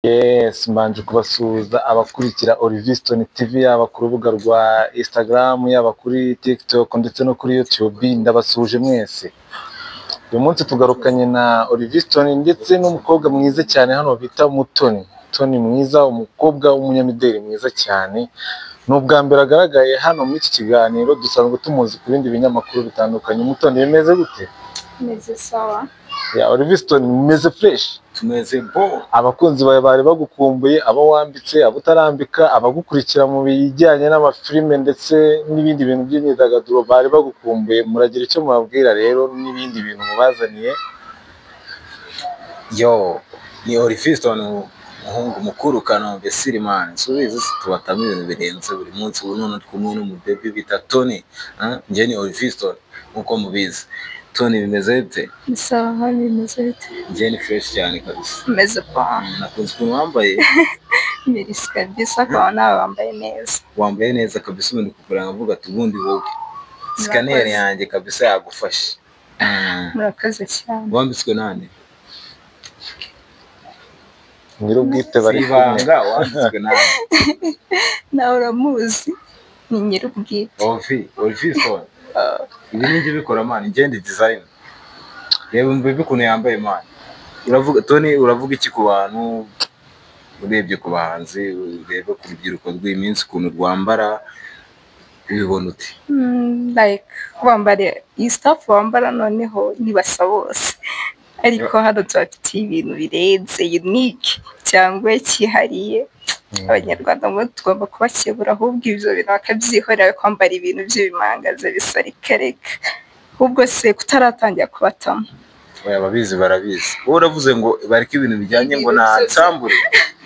Yes, mbanje kubasuhuza abakurikira Oliviston TV yaba ku rubuga rwa Instagram yaba kuri TikTok ndetse no kuri YouTube, ndabasuhuje mwese. Uyu munsi tugarukanye na Oliviston ndetse n'umukobwa mwiza cyane hano bita Mutoni. Mutoni mwiza, umukobwa w'umunyamideli mwiza cyane. N'ubwa mbere agaragaye hano muri iki kiganiro, dusanzwe tumuzi ku bindi binyamakuru bitandukanye. Mutoni bimeze gute? Meze sawa. Ya Oliviston meze fresh. Tumeze bo. Abakunzi bawe bari bagukumbuye, abo wambitse, abo utarambika, abagukurikira mu bijyanye n'amafilime ndetse n'ibindi bintu by'imyidagaduro bari bagukumbuye. Muragira icyo mubabwira rero n'ibindi bintu mubazaniye. Yo, ni Oliviston umuhungu mukuru Kanombe Sirimani. Subizi tubatamo ibintu birenze buri munsi. Ubu none twumwe n'umubebi bita Tony. Nje ni Oliviston uko mubizi. Tony bimeze bite? Sawa, hano bimeze bite? Nje ni fresh cyane kabisa. Meze pa. Nakunze ukuntu wambaye. Mirisi kabisa, kwa nawe wambaye neza. Wambaye neza kabisa, ubundi kukura ngavuga tubundi wowe. Scanner yanjye kabisa yagufashe. Murakoze cyane. Wambitswe nande? Nyirubwite bari Ibanga wambitswe nande? Nawe uramuzi, ni nyirubwite. Oliviston. Ibi ninjye bikora man, ingende design. Reba mbebe kuno yambaye man. Uravuga Tony, uravuga iki ku bantu? Urebye ku bahanzi, urebe ku rubyiruko rw'iminsi kuntu rwambara, ibibona uti? Like wambare iyi stuff wambara noneho nibasa bose. Ariko hano tubafitiye ibintu birenze unique cyangwa cyihariye. Abanyarwanda ngo tugomba kubakebura, ahubwo ibyo bintu bakabyihorera kwambara ibintu by'ibimangaza bisarikareka. Ahubwo se kutaratangira kubatamo. Oya babizi barabizi. Wowe uravuze ngo bareke ibintu bijyanye ngo na nsambure.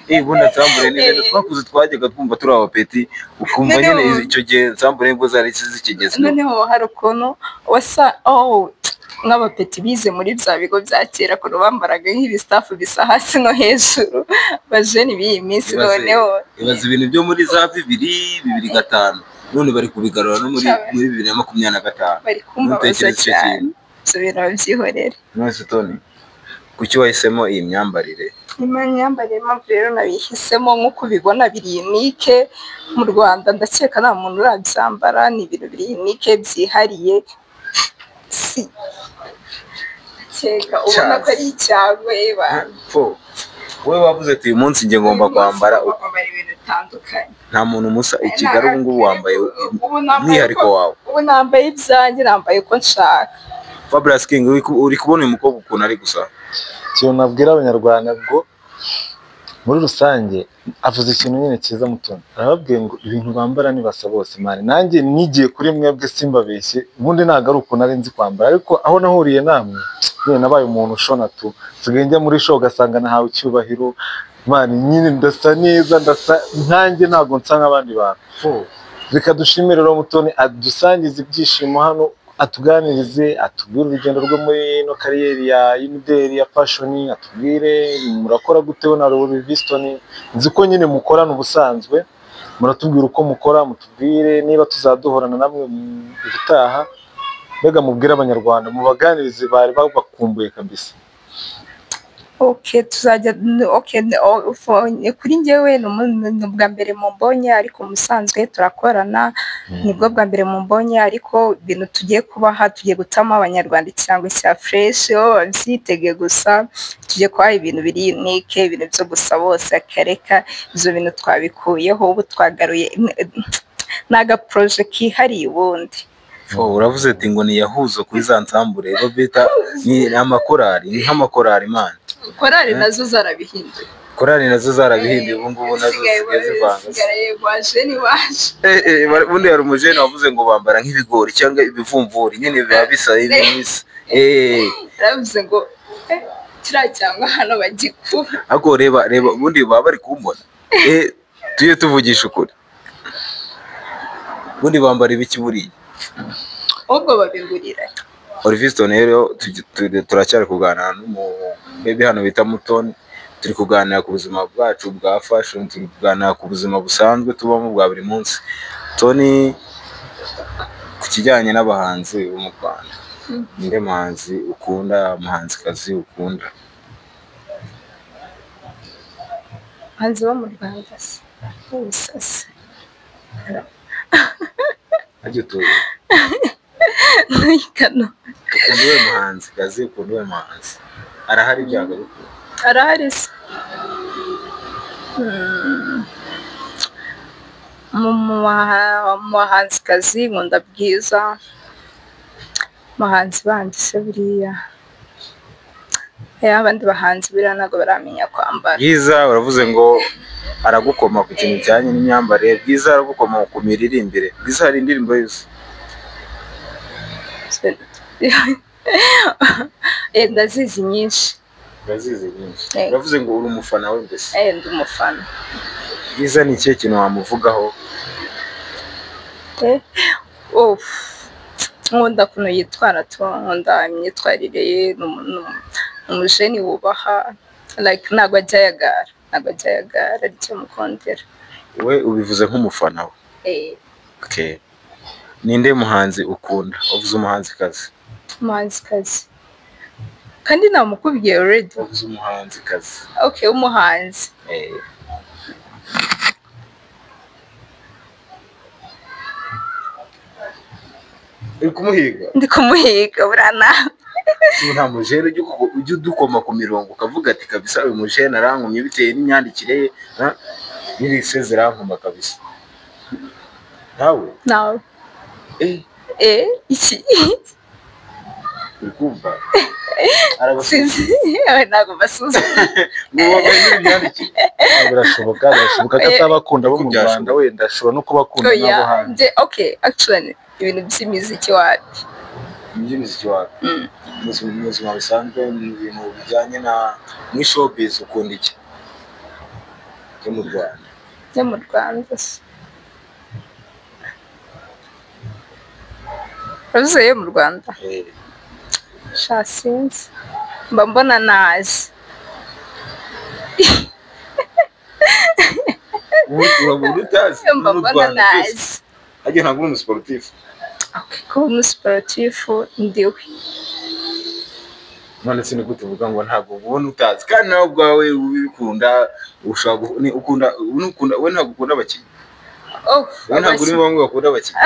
Ubundi nsambure ni ibintu twakuze twajyaga twumva turi abapeti, ukumva nyine icyo gihe nsambure ngo zari zikigezweho. Noneho hari ukuntu wasa nk'abapeti bize muri bya bigo bya kera ko bambaraga nk'ibistafu bisa hasi no hejuru. Bajeni b'iyi minsi noneho ibaza ibintu byo muri za 2005 none bari kubigarura no muri 2025. bari kumbabaza cyane. So birabyihorera. Mwese Tony, kuki wahisemo iyi myambarire? Imyambarire mpamvu rero nabihisemo nk'uko ubibona biri unique mu Rwanda, ndakeka nta muntu urabyambara. Ni ibintu biri unique byihariye. Si cyeka ubona ko ari icyagwe fo. Wowe wavuze ati uyu munsi nge ngomba kwambara ibintu bitandukanye. Nta muntu musa i Kigali ubu ngubu wambaye umwihariko wawe. Ubu nambaye ibyanjye, nambaye ko nshaka. Fabulous King, uri kubona uyu mukobwa ukuntu ari gusa? Ikintu nabwira abanyarwanda ngo muri rusange avuze ikintu nyine cyiza Mutoni. Arababwiye ngo ibintu bambara nibasa bose mani. Nanjye nigiye kuri mwebwe simbabeshye, ubundi ntago ari ukuntu ari nzi kwambara, ariko aho nahuriye namwe nyine nabaye umuntu ushona tu. Sigaye njya muri show ugasanga nahawe icyubahiro mani, nyine ndasa neza, ndasa nkanjye, ntago nsa nk'abandi bantu. Reka dushimire rero Mutoni adusangiza ibyishimo hano, atuganirize, atubwire urugendo rwo muri no kariyeri ya imideli ya fashion, atubwire murakora gute na Oliviston. Nzi ko nyine mukorana ubusanzwe, muratubwira uko mukora, mutubwire niba tuzaduhorana namwe mu gutaha. Mbega mubwire abanyarwanda, mubaganirize bari babakumbuye kabisa. Tuzajya kuri njyewe ni ubwa mbere mumbonye, ariko musanzwe turakorana. Nibwo bwa mbere mumbonye, ariko ibintu tugiye kubaha, tugiye gutama abanyarwanda ikirango cya fresh. Babyitege gusa, tugiye kubaha ibintu biri unique, ibintu byo gusa bose akareka. Ibyo bintu twabikuyeho, ubu twagaruye naga project kihariye ubundi. Uravuze ati ngo ni yahuzo kuri za nsambure bo bita ni amakorari, ni nk'amakorari man. Korari nazo zarabihinduye. Korari nazo zarabihinduye, ubu ngubu nazo zivanga. Sigaye wajeni waje. Ubundi hari umujene wavuze ngo bambara nk'ibigori cyangwa ibivumvuri, nyine biba bisa ibimisa. Aravuze ngo kira cyangwa hano bagikura. Ako reba ubundi baba bari kumbona. Tuye tuvugisha ukuri. Ubundi bambara ibiki buriye? Ubwo babingurira. Oliviston rero turacyari kuganira n'umubebi hano bita Mutoni. Turi kuganira ku buzima bwacu bwa fashion, turi kuganira ku buzima busanzwe tubamo bwa buri munsi. Tony, ku kijyanye n'abahanzi bo mu Rwanda, ninde muhanzi ukunda, umuhanzikazi ukunda? hanze bo mu Rwanda se ubusase ajye utuye n'ikano ukunda uwe muhanzi kazi ukunda uwe muhanzi arahari ibyago bikuru arahari se mu bahanzikazi nkunda Bwiza muhanzi bandi se buriya abandi bahanzi buriya ntabwo baramenya kwambara. Bwiza uravuze ngo aragukoma ku kintu cyanye n'imyambarire. Bwiza aragukoma ku miririmbire. Bwiza hari indirimbo yose ndazizi nyinshi. Uravuze ngo uri umufana we mbese? Ndi umufana. Bwiza ni ikihe kintu wamuvugaho? Nkunda ukuntu yitwara, nkunda imyitwarire ye, umujeni wubaha, like ntabwo ajya yagara aricyo mukundira. We ubivuze nk'umufana we? Okay. Ninde muhanzi ukunda? Uvuze umuhanzikazi. Umuhanzikazi kandi namukubwiye already. Uvuze umuhanzikazi. Okay, umuhanzi. Ndi kumuhiga burana. Nta mujene ujye udukoma ku mirongo ukavuga ati kabisa uyu mujene arankumye biteye n'imyandikire ye, n'ibise zirankuma kabisa. Nawe iki ukumva ntabwo basuza birashoboka ko atabakunda bo mu Rwanda, wenda ashobora no kubakunda nabo hanze. Okay, actually ibintu by'imiziki wapi mu buzima busanzwe, mu bintu bijyanye na muri showbiz ukunda iki yo mu Rwanda? Uvuze yo mu Rwanda? Sinzi, mba mbona nazi. Urabona utazi? Mba mbona nazi. Ajye ntabwo uri umusiporutifu? Kuba umusiporutifu ndiwe. None se ni gute uvuga ngo ntabwo ubona utazi kandi nawe ubwawe ubikunda? We ntabwo ukunda abakinnyi? We ntabwo uri bamwe bakunda abakinnyi?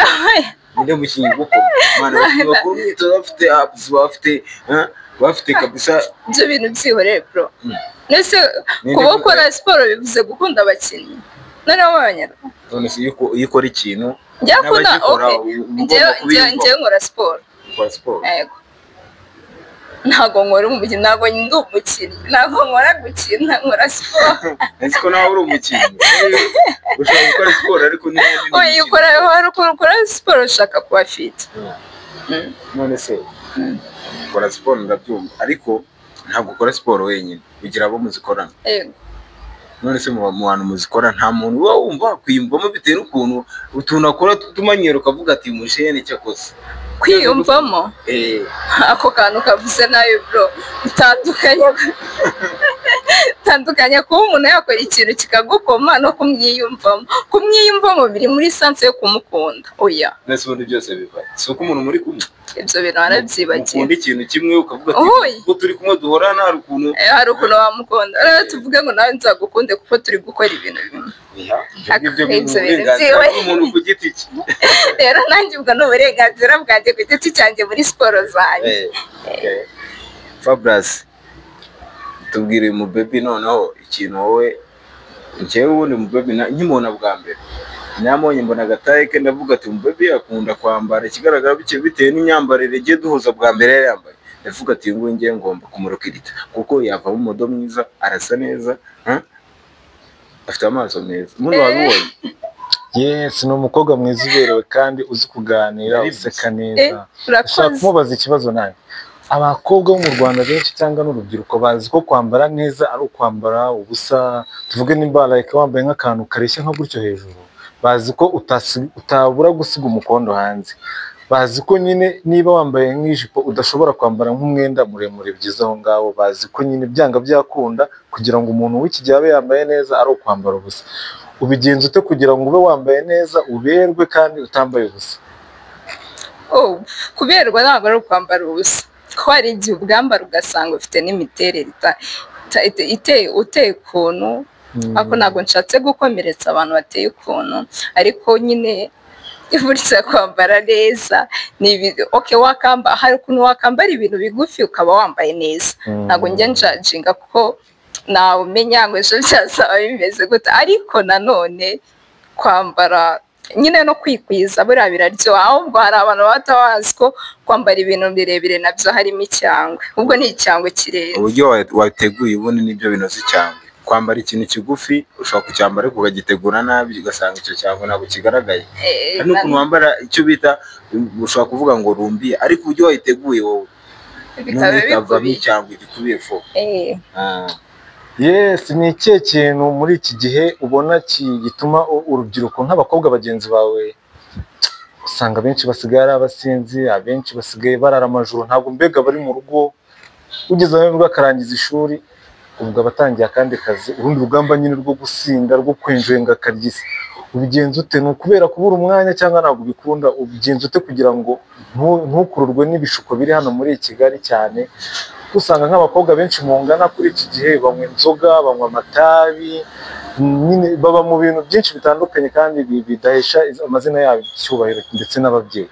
Ninde mukinnyi gukora? Abakinnyi bakora imyitozo bafite apps, bafite kabisa ibyo bintu byihoreye bro. Nese kuba ukora siporo bivuze gukunda abakinnyi? Noneho abanyarwanda none se iyo ukora ikintu njye nkora siporo. Yego, ntabwo nkora umukino, ntabwo ndi umukinnyi, ntabwo nkora gukina, nkora siporo. Nzi ko nawe uri umukinnyi ushobora gukora siporo ariko ukora siporo ushaka kuba fit. None se ukora siporo ndabyumva, ariko ntabwo ukora siporo wenyine, ugira abo muzikorana. Yego. None se mu bantu muzikora nta muntu uba wumva kwiyumvamo bitewe n'ukuntu utuntu akora tutumanyero ukavuga ati mujene cyakoze kwiyumvamo? Ako kantu kavuze nayo bro, bitandukanye kuba umuntu yakora ikintu kikagukoma no kumwiyumvamo biri muri sanse yo kumukunda. Oya, nese ubundi byose biva si uko umuntu muri kumwe, ibyo bintu warabyibagiye. Ukunda ikintu kimwe ukavuga ati ko turi kumwe duhorana, hari ukuntu wamukunda. Rero tuvuge ngo nawe nzagukunde kuko turi gukora ibintu bimwe. umuntu ku giti cye. Rero nanjye ubwo ni uburenganzira bwanjye ku giti cyanjye muri siporo zanjye. Fabras, tubwire mu baby noneho ikintu wowe njyewe ubundi mu baby nkimubona bwa mbere namonye mbona agataye ke ndavuga ati mu baby akunda kwambara ikigaragara bitewe n'imyambarire igiye duhuza bwa mbere yari yambaye. Ndavuga ati ngo ngiye ngomba kumurokirita kuko yava mu modo mwiza, arasa neza, afite amaso meza. Umuntu wabibonye? Yes, ni umukobwa mwiza uberewe kandi uzi kuganira, useka neza. Ushaka kumubaza ikibazo nawe? Abakobwa bo mu Rwanda benshi cyangwa n'urubyiruko bazi ko kwambara neza ari ukwambara ubusa. Tuvuge nimba like wambaye nk'akantu kareshya nka gutyo hejuru, bazi ko utabura gusiga umukondo hanze. Bazi ko nyine niba wambaye nk'ijipo udashobora kwambara nk'umwenda muremure byiza aho ngaho. Bazi ko nyine byanga byakunda kugira ngo umuntu w'iki gihe abe yambaye neza ari ukwambara ubusa. Ubigenza ute kugira ngo ube wambaye neza uberwe kandi utambaye ubusa? Kuberwa ntabwo ari ukwambara ubusa, ko hari igihe ubwambara ugasanga ufite n'imiterere uteye ukuntu ariko ntabwo nshatse gukomeretsa abantu bateye ukuntu, ariko nyine burya kwambara neza ni ibintu hari ukuntu wakambara ibintu bigufi ukaba wambaye neza, ntabwo njya njajinga kuko nawe umenya ngo ejo byazaba bimeze gute, ariko nanone kwambara nyine no kwikwiza buriya biraryoha, ahubwo hari abantu batabazi ko kwambara ibintu birebire nabyo harimo icyangwe, ubwo ni icyangwe kirenze. Uburyo wateguye ubundi nibyo binoze icyangwe. Kwambara ikintu kigufi ushobora kucyambara ariko ukagitegura nabi ugasanga icyo cyangwe ntabwo kigaragaye. Hari n'ukuntu wambara icyo bita ushobora kuvuga ngo rumbiye, ariko uburyo wayiteguye wowe bikavamo icyangwe gikubiye fo. Yes, ni ikihe kintu muri iki gihe ubona gituma urubyiruko nk'abakobwa bagenzi bawe usanga benshi basigaye ari abasinzi, abenshi basigaye barara amajoro, ntabwo mbega bari mu rugo, ugeze aho akarangiza ishuri ubwo abatangiye akandi kazi, urundi rugamba nyine rwo gusinda, rwo kwenjenga akaryisi, ubigenza ute? Ni ukubera kubura umwanya cyangwa ntabwo ubikunda? Ubigenza ute kugira ngo ntukururwe n'ibishuko biri hano muri Kigali cyane? Usanga nk'abakobwa benshi mungana kuri iki gihe banywa inzoga, banywa amatabi, nyine baba mu bintu byinshi bitandukanye kandi bidahesha amazina yabo icyubahiro ndetse n'ababyeyi.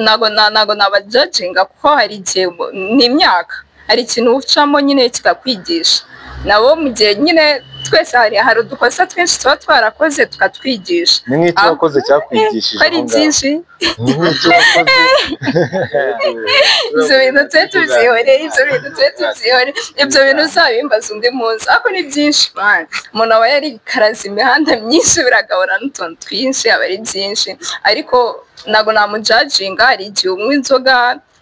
Ntabwo nabajajinga kuko hari igihe n'imyaka hari ikintu ucamo nyine kikakwigisha, nabo mu gihe nyine twese hari udukosa twinshi tuba twarakoze tukatwigisha. Ni nk'icyo wakoze cyakwigishije? Hari byinshi. Ni nk'icyo wakoze? Ibyo bintu tujye tubyihorera, ibyo bintu uzabimbaza undi munsi, ariko ni byinshi man. Umuntu aba yarikaraze imihanda myinshi biragabura n'utuntu twinshi, aba ari byinshi, ariko ntabwo namujajinga. Hari igihe unywa inzoga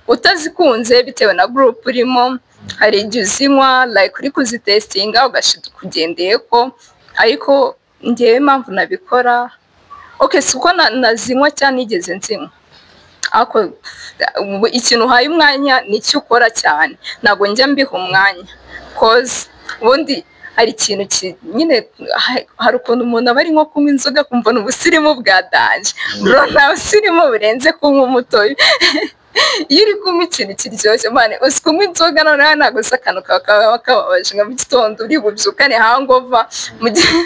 utazikunze bitewe na group urimo, hari igihe uzinywa like uri kuzitestinga ugashiduka ugendeye ko, ariko ngewe impamvu nabikora si uko nazinywa cyane nigeze nzinywa, ariko ikintu uhaye umwanya nicyo ukora cyane, ntabwo njya mbiha umwanya cause ubundi hari ikintu nyine hari ukuntu umuntu aba ari nko kunywa inzoga kumva ubusirimu bwa danje, bro nta busirimu burenze kunywa umutobe. Iyo uri kunywa ikintu kiryoshye mane uzi kunywa inzoga noneho ntabwo uzi akantu kaba kababaje nka mu gitondo uri bubyukane hangova, mu gihe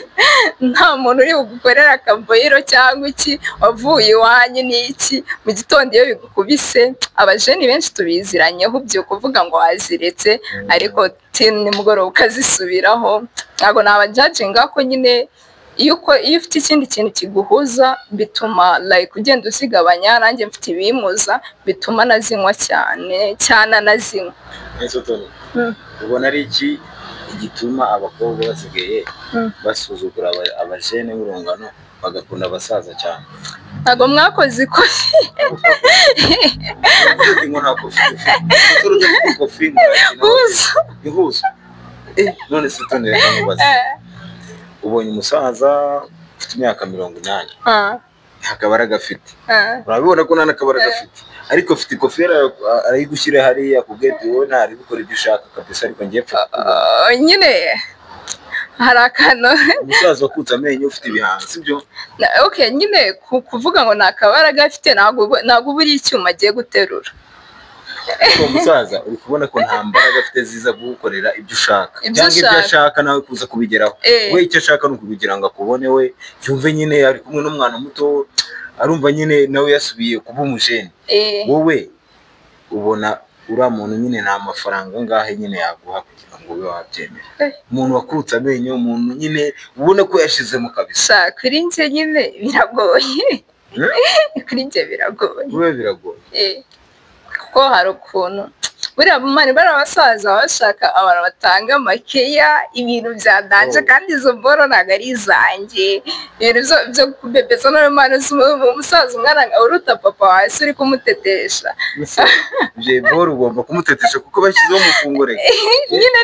nta muntu uri bugukorera akaboyiro cyangwa iki, wavuye iwanyu n'iki, mu gitondo iyo bigukubise. Abajeni benshi tubiziranyeho ubyuka uvuga ngo waziretse, ariko nimugoroba ukazisubiraho. Ntabwo nabajajinga ko nyine iyo ufite ikindi kintu kiguhuza bituma like ugenda usigabanya. Nanjye mfite ibimuza bituma nazinywa cyane anazinywa. Ubona ari iki igituma abakobwa basigaye basuzugura abajene b'urungano bagakunda abasaza cyane? Ntabwo mwakoze ikofi. None se Tony reka mubaze, ubonye umusaza ufite imyaka 80 akabara gafite, urabibona ko nana akabara gafite, ariko ufite ikofera arayigushyira hariya ku gate, wowe ntari gukora ibyo ushaka kabisa, ariko ngiye nyine hari akantu umusaza wakutse amenyo ufite ibihanga sibyo? Nyine kuvuga ngo nakabara gafite ntabwo buri icyuma agiye guterura. Umusaza uri kubona ko nta mbaraga afite ziza gukorera ibyo ushaka, cyangwa ibyo ashaka nawe kuza kubigeraho. We icyo ashaka ni ukugira ngo akubone, we yumve nyine ari kumwe n'umwana muto, arumva nyine nawe yasubiye kuba umujene. Wowe ubona uriya muntu nyine nta mafaranga ngahe nyine yaguha kugira ngo ube wabyemera? Umuntu wakutse amenyo, umuntu nyine ubona ko yashizemo kabisa. Kuri njye nyine biragoye. Kuri njye biragoye. Wowe biragoye kuko hari ukuntu buriya mani bari abasaza bashaka abantu batanga makeya, ibintu bya danje, kandi izo mboro ntabwo ari izanjye, ibintu byo kubebeza n'imana. Umusaza umwana uruta papa wawe uri kumutetesha, ibyo mboro ugomba kumutetesha kuko bashyizeho mufungure. Nyine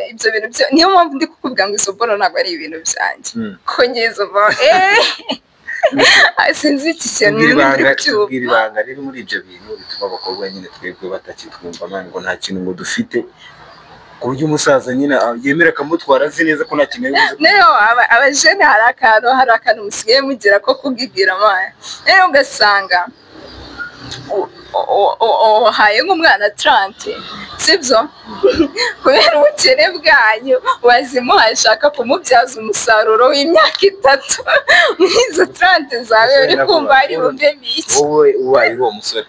ibyo bintu niyo mpamvu ndi kukubwira ngo izo mboro ntabwo ari ibintu byanjye, ko ngizo mboro sinzi iki kintu tubwira ibanga riri muri ibyo bintu bituma abakobwa nyine twebwe batakitwumva mani ngo nta kintu ngo dufite, ku buryo umusaza nyine yemera akamutwara azi neza ko nta kintu yabuze. Rero abajene hari akantu musigaye mugira ko kubwibwira amaya, rero ugasanga wahaye nk'umwana 30 sibyo kubera ubukene bwanyu wazimuha ashaka kumubyaza umusaruro w'imyaka 3 mwizo 30 zawe uri kumva ari bumve miki wowe ubaye uwo musore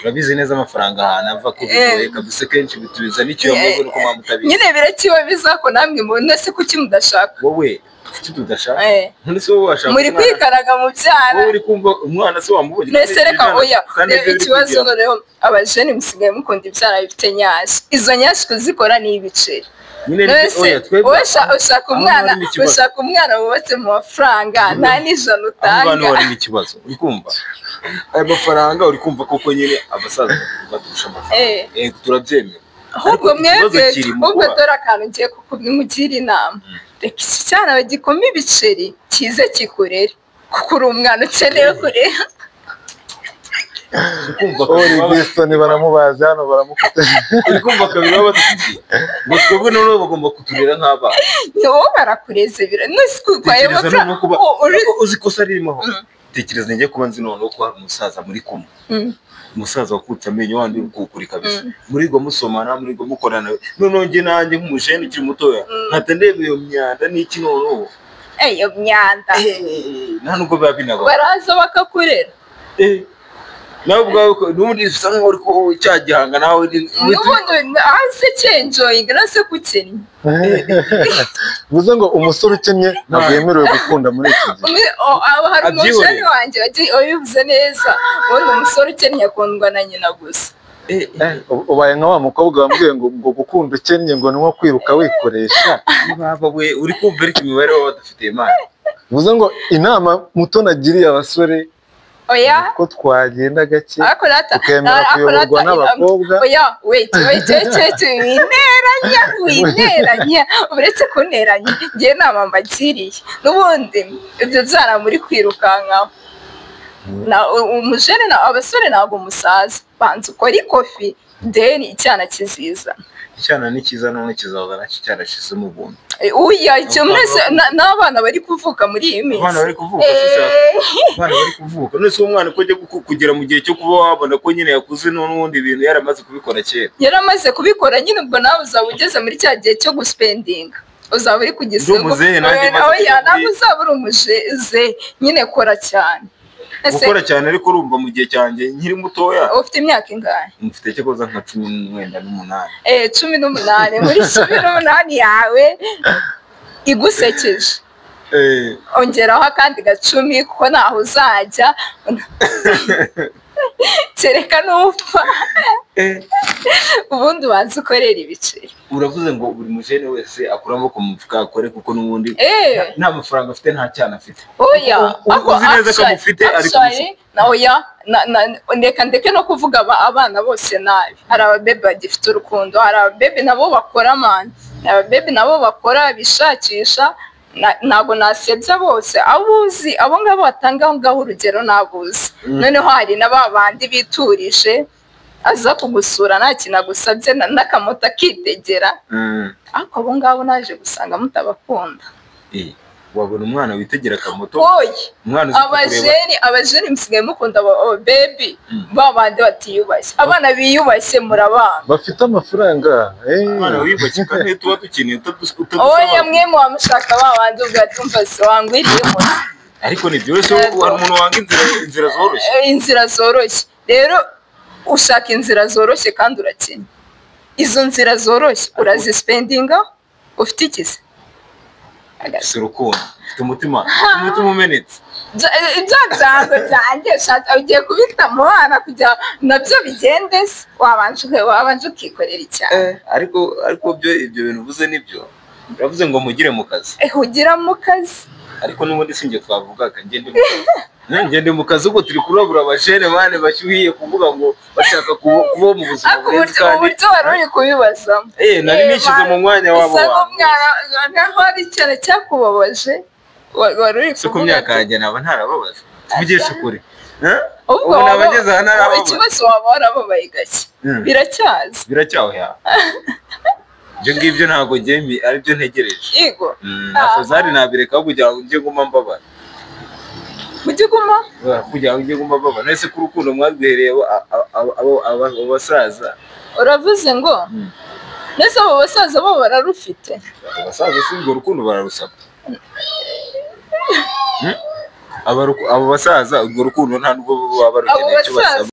urabizi neza amafaranga ahantu ava ko bigoye kabisa kenshi bitubiza n'icyo yamubwo nuko mamutabizi nyine birakiwe bizako namwe mubona se kuki mudashaka wowe kuki tudashaka none se wowe washaka muri kwikaraga mu byara wowe uri kumva umwana se wamubonye nese reka oya ikibazo rero abajene musigaye mukunda ibyara bifite nyashi izo nyashi kuzikora ni ibiceri nese ushaka umwana wubatse mu mafaranga nta n'ijana utanga abantu bari n'ikibazo uri kumva ayo mafaranga uri kumva koko nyine abasaza baturusha amafaranga turabyemera ahubwo mwebwe ubwo dore akantu ngiye kukugira inama reka iki cyana bagikoma ibiceri kize kikurere kuko uri umwana ukeneye kurera Wilson baramubaza hano baramufite uri kumva kabiri baba badufite ngo twebwe noneho bagomba kuturera nk'abana wowe barakureze bira n'isukwaye uzi ko sari ririmo tekereza njye kuba nzi noneho ko hari umusaza muri kumwe umusaza wakutse amenyo wandi ukukuri kabisa muri go musomana muri go mukorana noneho nge nanjye nk'umujene ukiri mutoya nkata ndebe iyo myanda n'iki noneho iyo myanda nta nubwo biba binago baraza bakakurera nawe ubwawe n'ubundi bisa nkaho uri ko cyagihanga nawe n'ubundi hasi cyenjoying nase kukennye bivuze ngo umusore ukennye ntabwo yemerewe gukunda muri iki gihe hari umujene wanjye wabivuze neza ubundi umusore ukennye akundwa na nyina gusa ubaye nka wa mukobwa wambwiye ngo gukunda ukennye ngo ni nko kwiruka wikoresha baba we uri kumva ariko imibare baba badafite imana bivuze ngo inama muto nagiriye abasore oya ko twagenda gake tukemera kuyoborwa n'abakobwa oya wait wineranya uretse kuneranya ngiye nama mbagiriye n'ubundi ibyo byara muri kwirukankaho umujene abasore ntabwo musaza banza ukora ikofi deni icyana kiziza icyana ni cyiza none kizazana cyarashize mu buntu uya icyo mwese n'abana bari kuvuka muri iyi minsi abana bari kuvuka none se umwana ko ajya kugera mu gihe cyo kuba wabona ko nyine yakuze n'ubundi ibintu yaramaze kubikora kera yaramaze kubikora nyine ubwo nawe uzaba ugeze muri cya gihe cyo guspendinga uzaba uri kugisego ntabwo uzaba uri umujeze nyine kora cyane gukora cyane ariko urumva mu gihe cyanjye nkiri mutoya ufite imyaka ingahe mfite cyakoza nka 18 18 muri 18 yawe igusekeje ongeraho akandi 10 kuko naho uzajya kereka n'upfa ubundi wazi ukorera ibiceri uravuze ngo buri mujene wese akuramo ku mufuka akore kuko n'ubundi nta mafaranga afite nta cyana afite oya uzi neza ko amufite ariko oya ndeke no kuvuga abana bose nabi hari ababebe bagifite urukundo hari ababebe nabo bakora mani ababebe nabo bakora bishakisha ntabwo nasebya bose abuzi abo ngabo batanga ngaho urugero nabuzi noneho hari n'abandi biturije aza kugusura nta kintu agusabye n'akamoto akitegera ariko abo ngabo naje gusanga mutabakunda wabona umwana witegera akamoto abajeni musigaye mukunda baby babandi batiyubashye abana biyubashye murabana bafite amafaranga abana wiyubashye kandi tuba dukeneye oya mwe muwamushaka babandi ugatumva se wangwiriye mu ariko ni byose hari umuntu wanga inzira zoroshye inzira zoroshye rero ushaka inzira zoroshye kandi urakennye izo nzira zoroshye urazispendinga ufite ikize urukundo ufite umutima umenetse ibyo byango byanjye ugiye kubita mu bana kugira nabyo bigende wabanje ukikorera icyaha ariko ibyo bintu uvuze nibyo uravuze ngo mugire mu kazi ugira mu kazi ariko n'ubundi sinjye twavugaga ngende mu kazi ubwo turi kurabura abajene bane bashyuhiye kuvuga ngo bashaka kuba mu buzima bwiza kandi uburyo wari uri kubibazamo nari nishyize mu mwanya wabo nkaho hari ikintu cyakubabaje wari uri kuvuga ku myaka yanjye naba ntarababaza tuvugishe ukuri ubu nabageze aha ntarababaza ikibazo waba warababaye gake biracyahoya ibyo ngibyo ntabwo ngemi aribyo ntegereje yego afazari nabireka kugira ngo njye nguma mbabara ujye uguma kugira ngo ujye guma baba nese ku rukundo mwaduhereye abo basaza uravuze ngo nese abo basaza bo bararufite abasaza si urwo rukundo bararusaba abo basaza urwo rukundo nta nubwo baba barukeneye icyo basaba